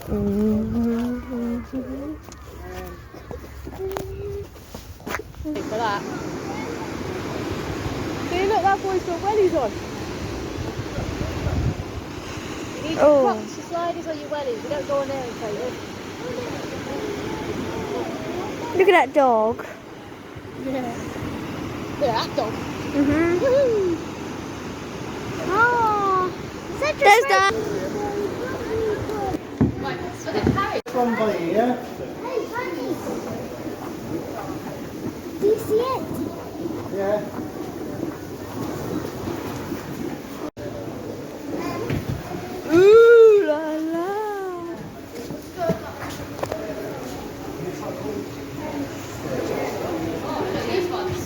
For that. See, look, that boy's got wellies on. You need to clutch the sliders on your wellies. You don't go on there and say it. Look at that dog. Yeah. Look at that dog. Woohoo! Oh, there's that. Right, so the carriage. From by here. Hey, Bunny! Do you see it? Yeah. Ooh la la. These ones.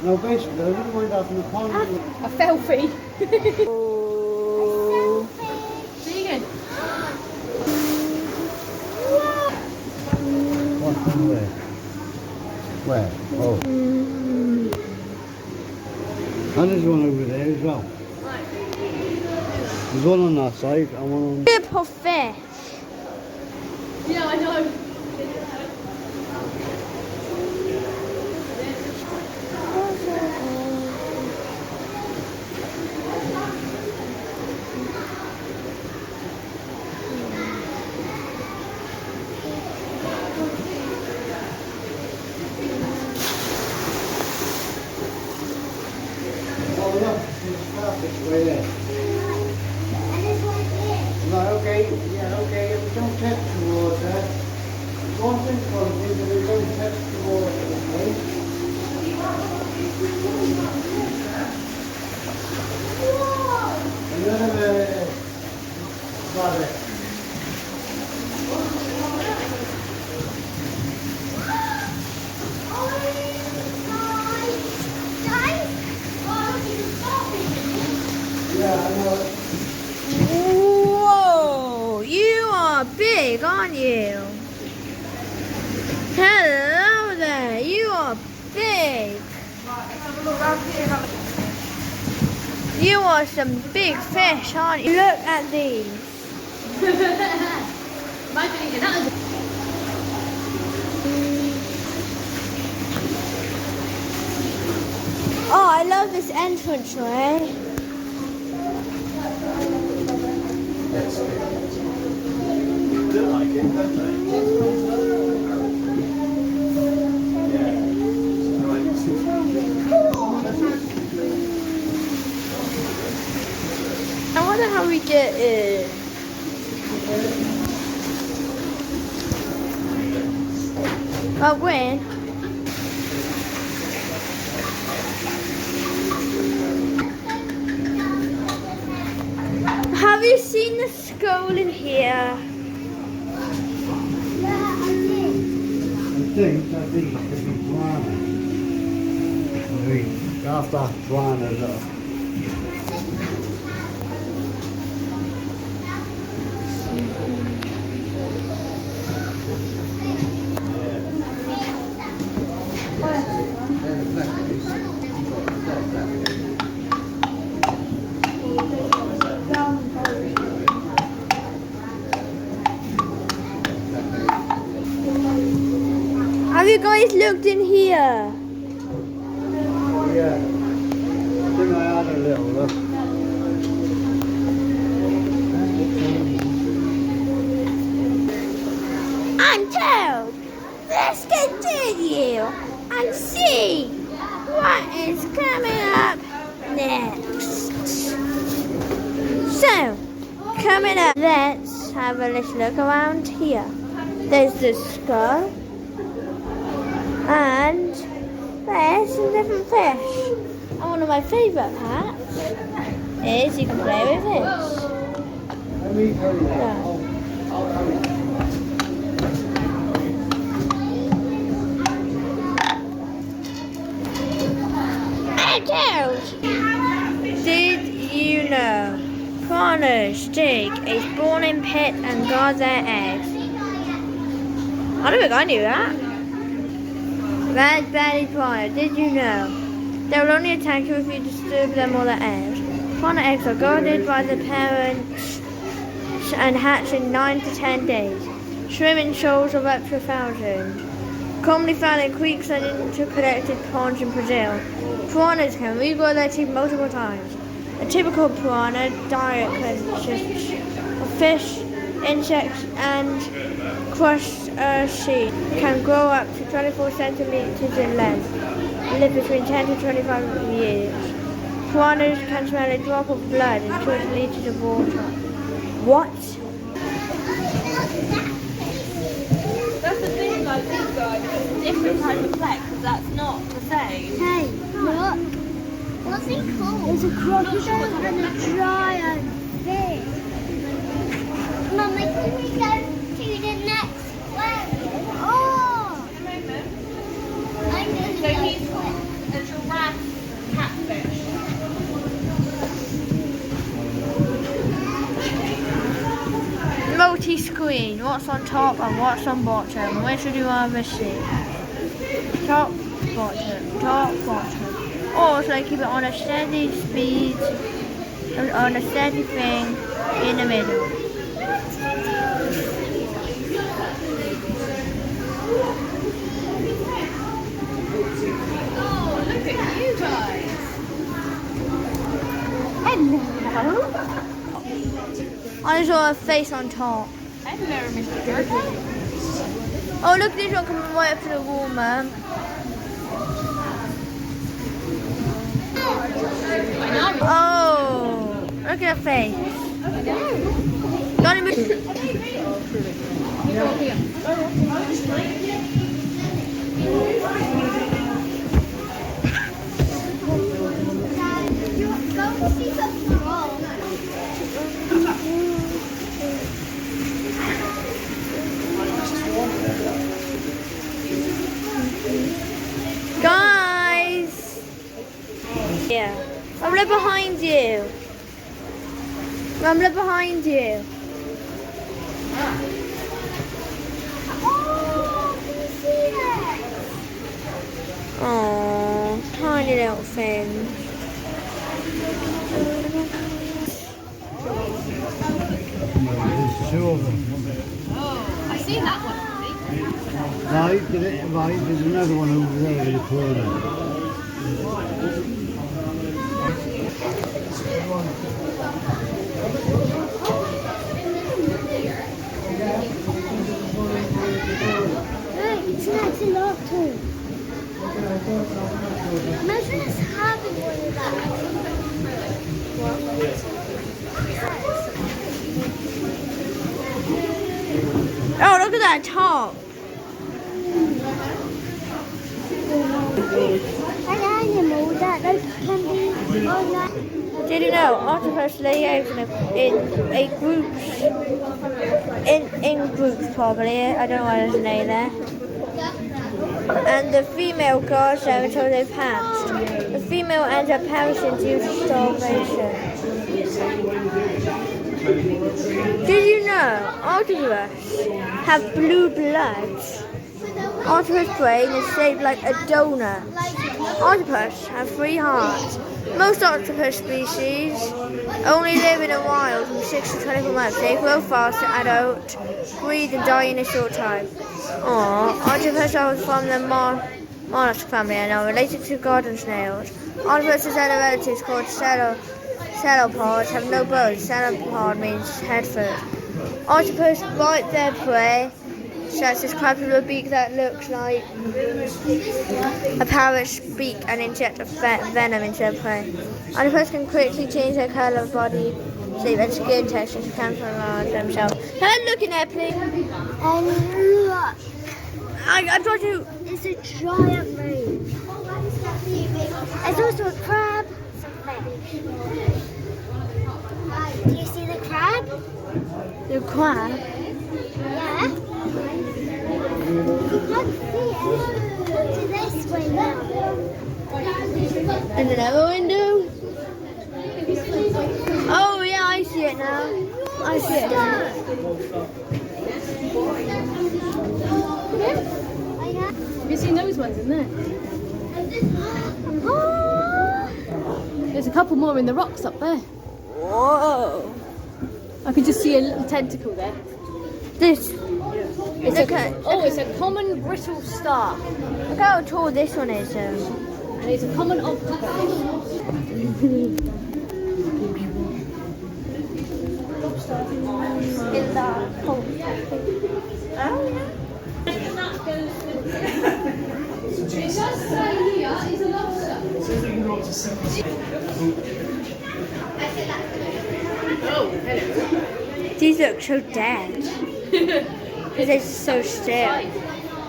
No, basically, I wouldn't mind having a pond. A selfie. Oh. Vegan. What? Where? Where? Oh. And there's one over there as well. There's one on that side and one on... Tip of fish. Yeah, I know. Oh, look, there's starfish way there. And this one here. Right, okay, yeah, okay, if we don't touch the water, one thing for me is that we don't touch the water, okay? Another brother. Yeah, I know. Whoa, you are big, aren't you? Hello there, you are big. You are some big fish, aren't you? Look at these. Imagine eating that. Oh, I love this entranceway. They like it, don't they? I wonder how we get in. Oh, when? Have you seen the skull in here? Yeah, I did. I think it could be piranha. After piranha, look. Have you guys looked in here? Yeah. I think I had a little look. I'm told. Let's continue and see what is coming up next. So, coming up, let's have a little look around here. There's the skull. And there's some different fish. And one of my favourite parts is you can play with this. Let me carry that. Yeah. I'll carry it. Piranhas dig a spawning pit and guard their eggs. I don't think I knew that. Red-bellied piranha, did you know? They will only attack you if you disturb them or their eggs. Piranha eggs are guarded by the parents and hatch in 9 to 10 days. Swim in shoals of up to 1,000. Commonly found in creeks and interconnected ponds in Brazil. Piranhas can regrow their teeth multiple times. A typical piranha diet consists of fish, insects, and crustaceans. Can grow up to 24 centimeters in length and live between 10 to 25 years. Piranhas can smell a drop of blood in 2 liters of water. What? That's the thing, like these guys, it's a different type of flex, because that's not the same. Hey, look. What's it called? It's a crocodile and a giant fish. Mummy, can we go to the next aquarium? Oh! I'm going to So go he's to it. a giraffe catfish. Multi-screen. What's on top and what's on bottom? Which would you rather see? Top, bottom, top, bottom. Or should I keep it on a steady speed, on a steady thing in the middle? Oh, look at you guys. Hello. I just saw a face on top. Hello, Mr. Jerky. Oh, look, this one coming right up to the wall, Mum. Oh, look at her face. Got him. Go see the frog. Guys! Yeah. I'm right behind you. I'm right behind you. Oh, can you see that? Oh, tiny little thing. There's 2 of them. Oh, I've seen that one. Right, there's another one over there in the corner. Hey, it's next in up too. Imagine us having one of that. Oh, look at that top. An animal that can be on that. Did you know octopus lay eggs in groups? In groups, probably. I don't know why there's an A there. And the female guards them until they've hatched. The female ends up perishing due to starvation. Did you know octopus have blue blood? Octopus brain is shaped like a donut. Octopus have 3 hearts. Most octopus species only live in the wild from 6 to 24 months. They grow fast to adult, breed and die in a short time. Octopus are from the mollusk family and are related to garden snails. Octopus's other relatives called cephalopods have no bones. Cephalopod means head first. Octopus bite their prey, such as crabs with a beak that looks like a parrot's beak, and inject venom into their prey. Octopus can quickly change their colour, body shape and skin texture to camouflage themselves. Can I look in there, please? And look, I told you. it's a giant reef. There's also a crab. Do you see the crab? The crab. Yeah. You can't see it. Go to this window. And another window. Oh yeah, I see it now. I see it now. Have you seen those ones in there? There's a couple more in the rocks up there. Whoa. I can just see a little tentacle there. This. It's it's a common brittle star. Look how tall this one is. And it's a common octopus. In the hole. Oh, yeah. It does say here it's a lobster. Oh, hello. These look so dead. Because they're so still.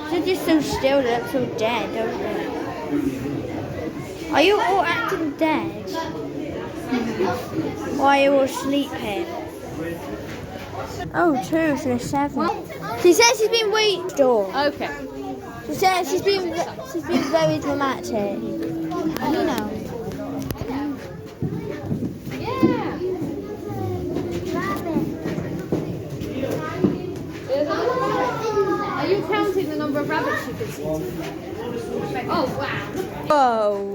They're just so still, they look so dead, don't they? Are you all acting dead? Or are you all sleeping? Oh, 2 to 7. She says she's been waiting. Okay. She says she's been very dramatic. I don't know. Are you counting the number of rabbits you can see? Oh, wow. Whoa.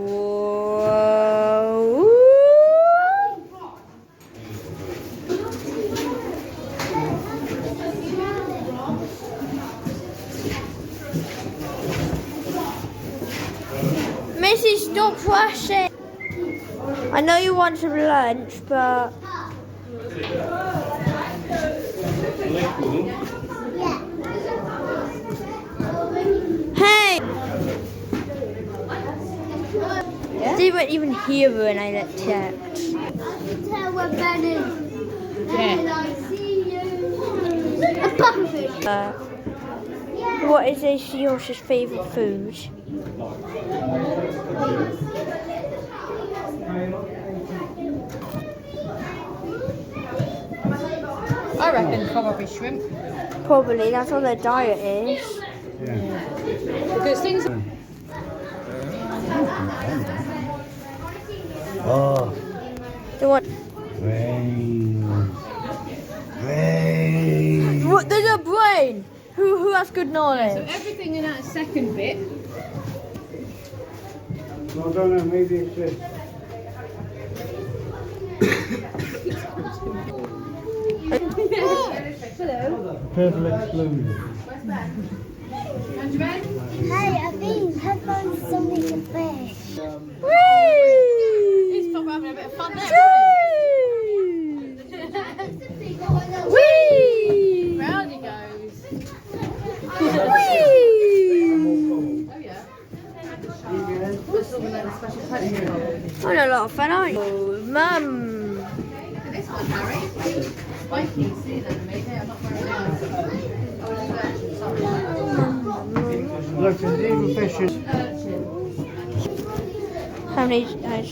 Missy, stop rushing. I know you want some lunch, but... Hey! They weren't even here when I checked. Tell we're better. And I see you. A pufferfish. What is a seahorse's favourite food? I reckon probably shrimp. Probably, that's what their diet is. Because things. Oh, They want... brain. What? There's a brain! Who has good So knowledge? everything in that second bit. I don't know, maybe it's just... Purple explosion. Hey, I think I found something to fish. He's probably having a bit of fun there. Whee! Round he goes. Whee! Oh yeah. I'm a lot of fun, aren't you? Mum! This one, Harry. Spiky sea anemones. I'm not very nice. Look, there's even fishes. How many five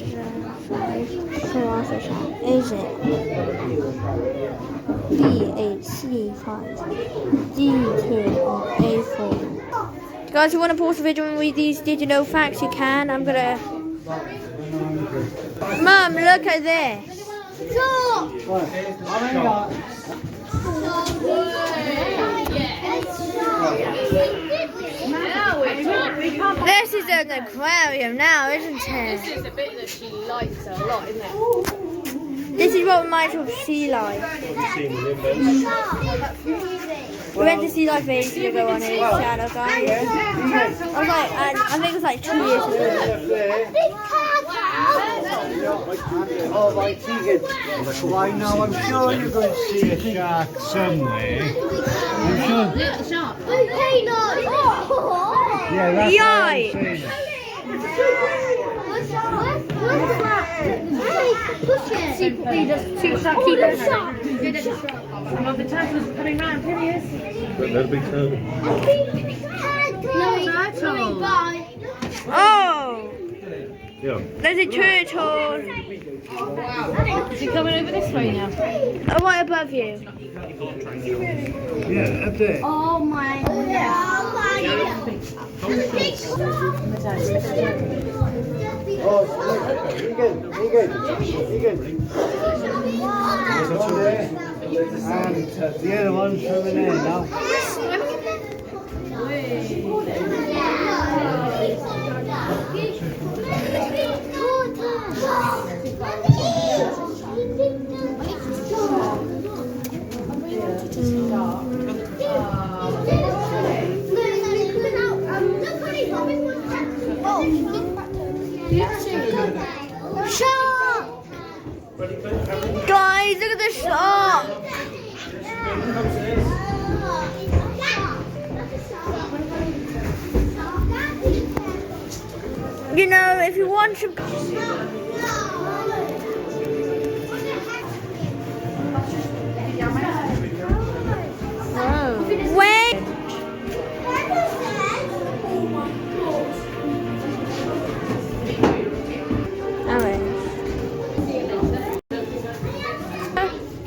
is it? B8, C5, D2, or A4. Guys, who want to pause the video and read these did you know facts, you can. I'm gonna... Mum, look at this. This is an aquarium now, isn't This it? is the bit that she likes a lot, isn't it? This is what reminds me of sea life. We went to sea life ages ago on his channel, guys. I think it was like 2 years ago. Oh, my chicken. Why now? I'm sure you're going to see a shark somewhere. I'm sure. Little shark. Okay, no. Yeah, that's what I'm saying. What's that? Hey, push it. Just keep it. Some of the turtles coming round. Here he is. That'll be cool. Turtle. Oh! Yeah. There's a turtle. Is he coming over this way now? Oh, right above you. Yeah, up there. Oh my god. And the other one's swimming in now. Shark! Guys, look at the shark. You know, if you want some... Wait!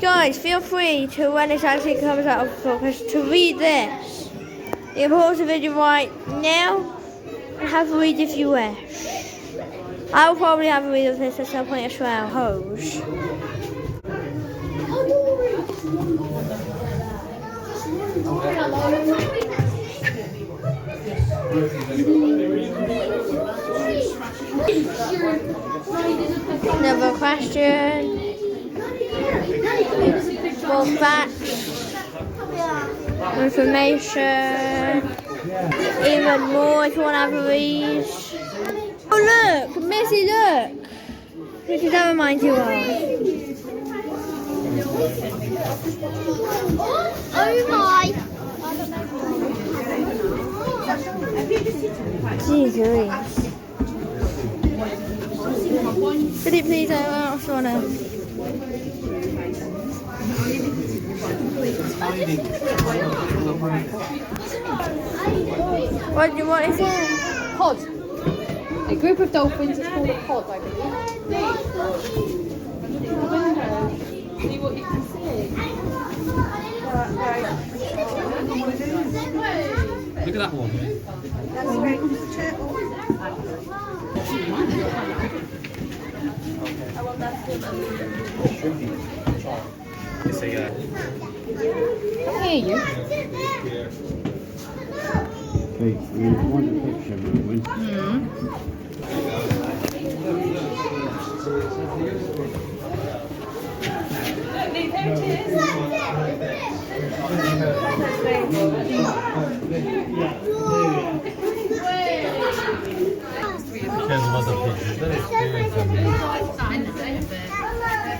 Guys, feel free to, when it actually comes out of focus, to read this. You can pause the video right now and have a read if you wish. I'll probably have a read of this at some point as well. Hose. Another question. More facts. Information. Even more if you want to have a read. Oh look! Missy, look! What does that remind you of? Oh my! Jesus. Could you please, I also want to... What is it? Pod. A group of dolphins is called a pod, I believe. See what you can see. Look at that one. It's a, I hear you. Hey, we want a picture, moving.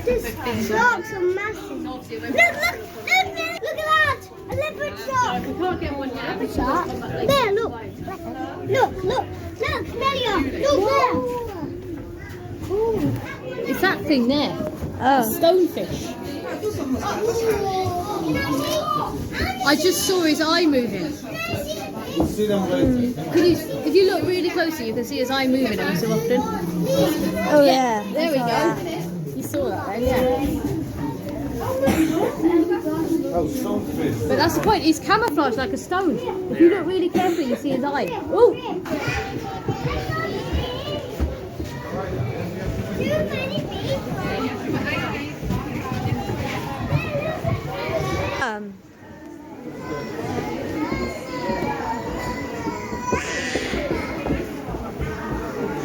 This sharks are massive. Look at that! A leopard shark. I can't get one yet. Leopard shark. There, look. Look, Melia. Look there. It's that thing there. Oh. Stonefish. I just saw his eye moving. If you look really closely, you can see his eye moving every so often. Oh yeah. There we go. You saw that then, yeah. Oh, stonefish. But that's the point. He's camouflaged like a stone. If you look really carefully, you see his eye. Oh!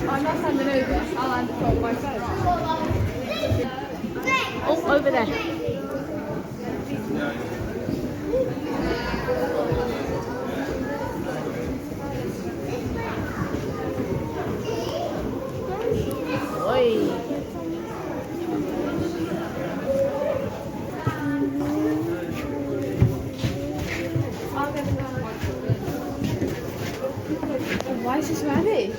I'm not handing over. I'll hand it on my phone. Oh, over there. Oi. Why is this ready?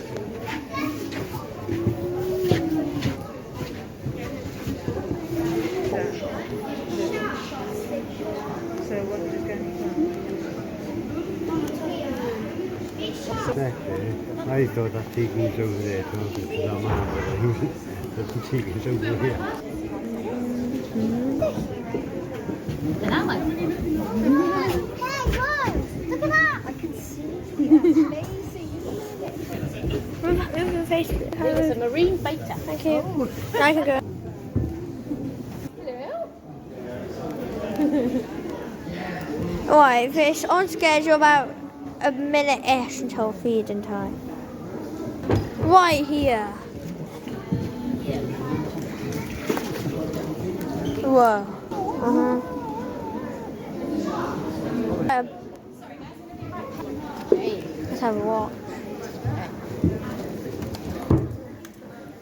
I thought that chicken was over there talking to that man, but the chicken's over here. An ally. Hey, look at that! I can see. Move your face. It's a marine beta. Thank you. Now I can go. Alright, fish on schedule about a minute-ish until feeding time. Right here. Whoa. Let's have a walk.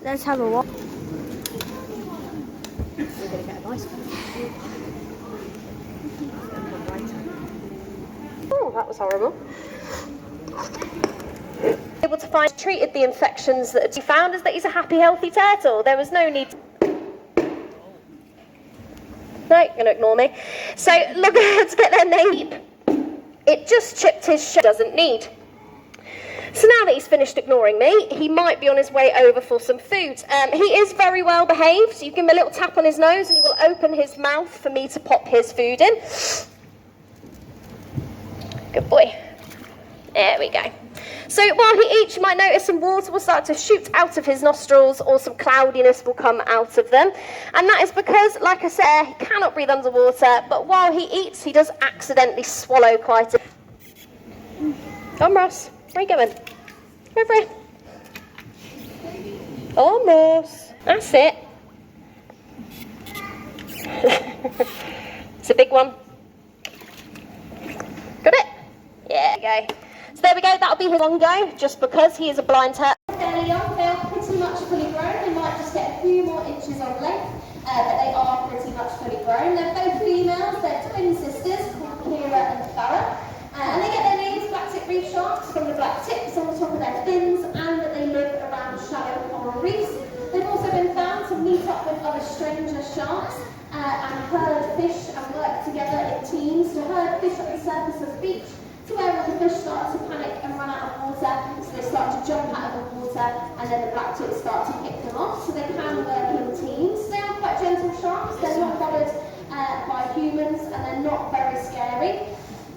Let's have a walk. Oh, that was horrible. Able to find treated the infections that he found is that he's a happy, healthy turtle. There was no need to... No, you're going to ignore me. So, look at to get their name. It just chipped his shell. Doesn't need. So now that he's finished ignoring me, he might be on his way over for some food. He is very well behaved. You give him a little tap on his nose and he will open his mouth for me to pop his food in. Good boy. There we go. So while he eats, you might notice some water will start to shoot out of his nostrils or some cloudiness will come out of them. And that is because, like I said, he cannot breathe underwater, but while he eats, he does accidentally swallow quite a... Come, Ross. Where are you going? Over here. Almost. That's it. It's a big one. Got it? Yeah, there you go. So there we go, that'll be his long go, just because he is a blind turtle. Fairly young, they are pretty much fully grown. They might just get a few more inches of length, but they are pretty much fully grown. They're both females, they're twin sisters called Kira and Farah. And they get their names, black-tip reef sharks, from the black tips on the top of their fins, and that they live around shallow coral reefs. They've also been found to meet up with other stranger sharks and herd fish and work together in teams to herd fish at the surface of the beach, to where all the fish start to panic and run out of water, so they start to jump out of the water, and then the black tips start to pick them off, so they can work in teams. They are quite gentle sharks, they're not bothered by humans, and they're not very scary.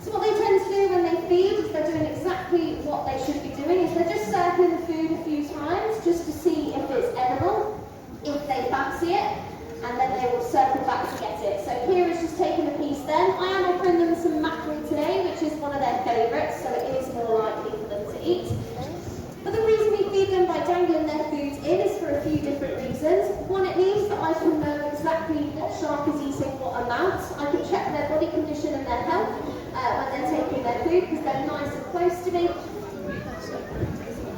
So what they tend to do when they feed is they're doing exactly what they should be doing, is they're just circling the food a few times just to see if it's edible, if they fancy it, and then they will circle back to get it. So here is just taking a piece then. I am offering them some mackerel today, which is one of their favourites, so it is more likely for them to eat. But the reason we feed them by dangling their food in is for a few different reasons. One, it means that I can know exactly what shark is eating what amount. I can check their body condition and their health when they're taking their food, because they're nice and close to me.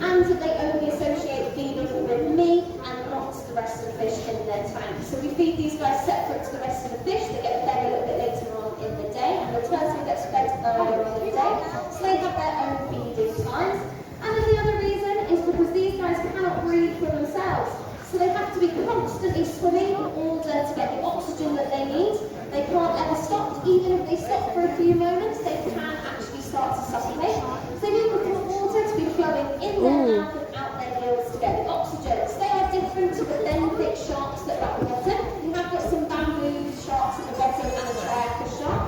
And that they only associate feeding with me and not the rest of the fish in their tank. So we feed these guys separate to the rest of the fish. They get fed a little bit later on in the day, and the turtle gets fed earlier on in the day. So they have their own feeding times. And then the other reason is because these guys cannot breathe for themselves. So they have to be constantly swimming in order to get the oxygen that they need. They can't ever stop. Even if they stop for a few moments, they can actually start to suffocate. So they need the water to be flowing in their mouth and out their gills to get the oxygen. So they are different to the benthic sharks that are at the bottom. You have got some bamboo sharks at the bottom and a triacus shark.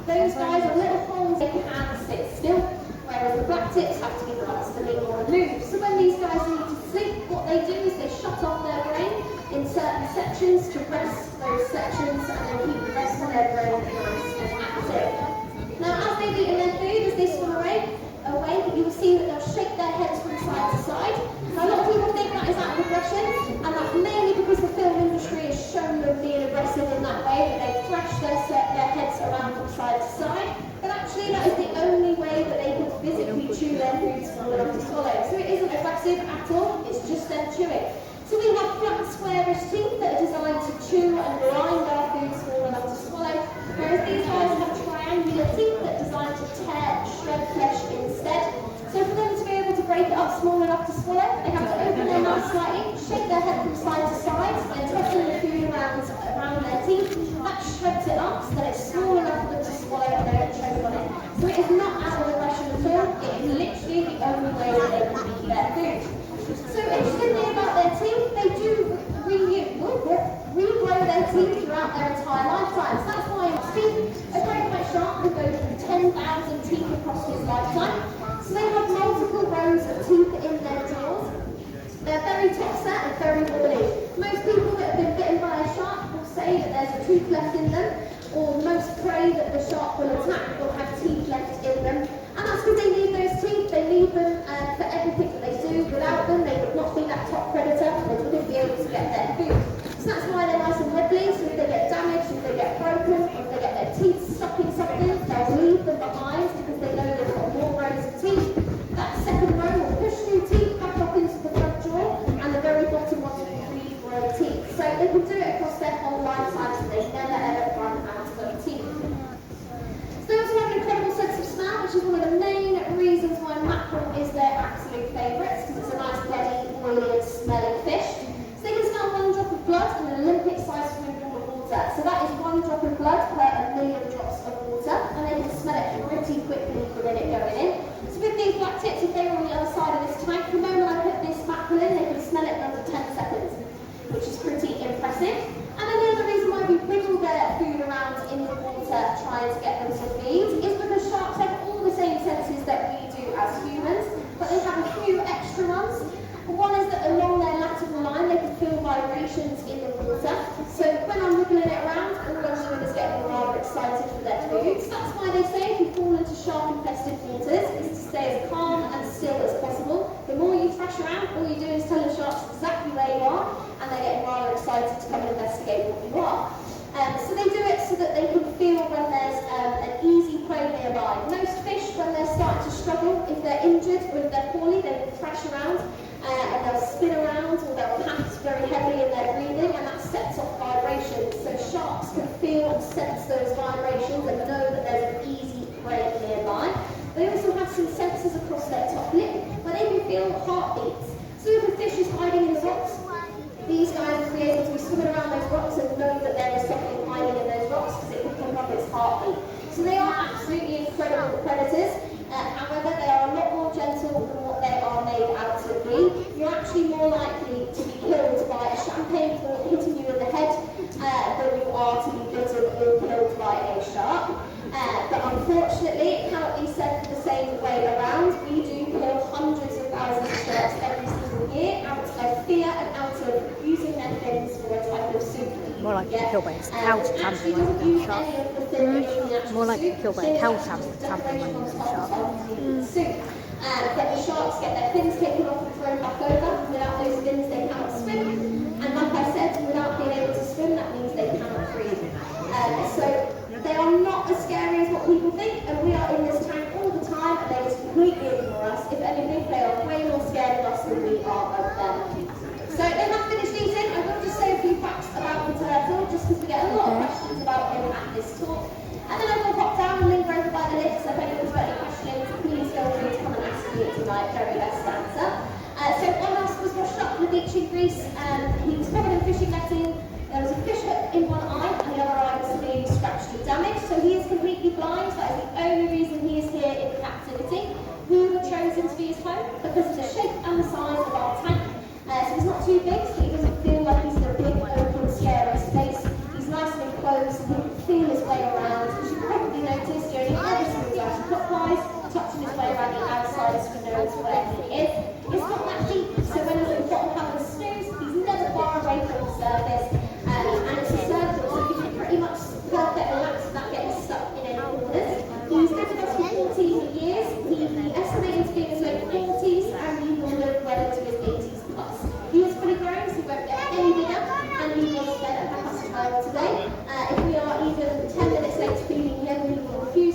Those guys are little holes, they can sit still, whereas the black tips have to be constantly on the move. So when these guys need to sleep, what they do is they shut off their brain in certain sections to rest those sections, and then keep the rest of their brain nice and active. Now, as they've eaten their food, as they swim away, you will see that they'll shake their heads from side to side. Now, a lot of people think that is out of aggression, and that's mainly because the film industry has shown them being aggressive in that way, that they thrash their heads around from side to side. But actually, that is the only way that they can physically chew their food small enough to swallow. So it isn't aggressive at all, it's just them chewing. So we have flat, squarish teeth that are designed to chew and grind our food small enough to swallow, whereas these guys have triangular teeth that are designed to tear and shred flesh instead. So for them to be able to break it up small enough to swallow, they have to open their mouth slightly, shake their head from side to side, and tossing the food around their teeth. That shreds it up so that it's small enough for them to swallow and they don't choke on it. So it is not out of aggression at all, it is literally the only way that they can eat their food. So interestingly about their teeth, they do regrow their teeth throughout their entire lifetime. So that's why a great white shark will go through 10,000 teeth across his lifetime. So they have very top set and very woolly. Most people that have been bitten by a shark will say that there's a tooth left in them, or most prey that the shark will attack will have teeth left in them. And that's because they need those teeth. They need them for everything that they do. Without them, they would not be that top predator, and they wouldn't be able to get their food. So that's why they're nice and wobbly. So if they get damaged, if they get broken, or if they get their teeth stuck in something, they'll leave them behind because they know they've got more rows of teeth. That second row will push new teeth back up into the front jaw, and the very bottom one will regrow teeth. So they can do it across their whole lifetime, so they never ever run out of teeth. So they also have an incredible sense of smell, which is one of the main reasons why mackerel is their absolute favourites, because it's a nice, bloody, oily and smelling fish. So they can smell 1 drop of blood in an Olympic-sized swimming pool of water. So that is 1 drop of blood per 1,000,000 drops of water, and they can smell it pretty quickly for it going in. So with these black tips, if they were on the other side of this tank, the moment I put this mackerel in, they can smell it in under 10 seconds, which is pretty impressive. And then the other reason why we wiggle their food around in the water trying to get them to feed is because sharks have all the same senses that we do as humans, but they have a few extra ones. One is that along their lateral line they can feel vibrations in the water. So when I'm wiggling it around, all I'm doing is getting them rather excited for their food. So that's why they say if you fall into shark-infested waters, is to stay as calm and still as possible. The more you thrash around, all you do is tell the sharks exactly where you are, and they get rather excited to come and investigate what you are. So they do it so that they can feel when there's an easy prey nearby. Most fish, when they're starting to struggle, if they're injured or if they're poorly, they will thrash around and they'll spin around, or they'll pant very heavily in their breathing, and that sets off vibrations. So sharks can feel and sense those vibrations and know that there's an easy prey nearby. They also have some sensors across their top lip where they can feel heartbeats. So if a fish is hiding in the rocks, these guys will be able to be swimming around those rocks and know that there is something hiding in those rocks because it can pick up its heartbeat. So they are absolutely incredible predators. However, they are a lot more gentle than what they are made out to be. You're actually more likely to be killed by a champagne cork hitting you in the head than you are to be bitten or killed by a shark. But unfortunately, it cannot be said the same way around. We do kill hundreds of thousands of sharks every single year out of fear and out of using their fins for a type of soup. More likely to be killed by a cow trampling rather than a shark. More likely to be killed by a cow trampling rather than a shark. But the sharks get their fins taken off and thrown back over. Without those fins, they cannot swim. And like I said, without being able to swim, that means they cannot breathe. So they are not as scary as what people think, and we are in this tank all the time, and they just completely ignore us. If anything, they are way more scared of us than we are of them. So they have finished eating. I will just say a few facts about the turtle, just because we get a lot of questions about him at this talk. And then I will pop down and linger over by the lid, so if anyone's got any questions, please feel free to come and ask me to my very best answer. So one mouse was washed up on the beach in Greece, and he was covered in fishing netting. There was a fish hook in one eye, and the other eye was severely scratched and damaged, so he is completely blind. That is the only reason he is here in captivity. Who have chosen to be his home? Because of the shape and the size of our tank. So he's not too big, so he doesn't feel like he's in a big, open, scary space. He's nice and enclosed, and he can feel his way around. As you probably noticed, he only ever swims anti-clockwise, touching his way around the outside so he knows where he is. It's not that deep, so when he's at the bottom having a snooze, he's never far away from the surface. And it's a circle, so you can pretty much perfect relax without getting stuck in any corners. He's been with us for 14 years. He estimated to be in his late 40s, and he will live well into his 80s plus. He is fully grown, so he won't get any bigger, and he was fed at 1/2 time today. If we are even 10 minutes late to feeding him, he will refuse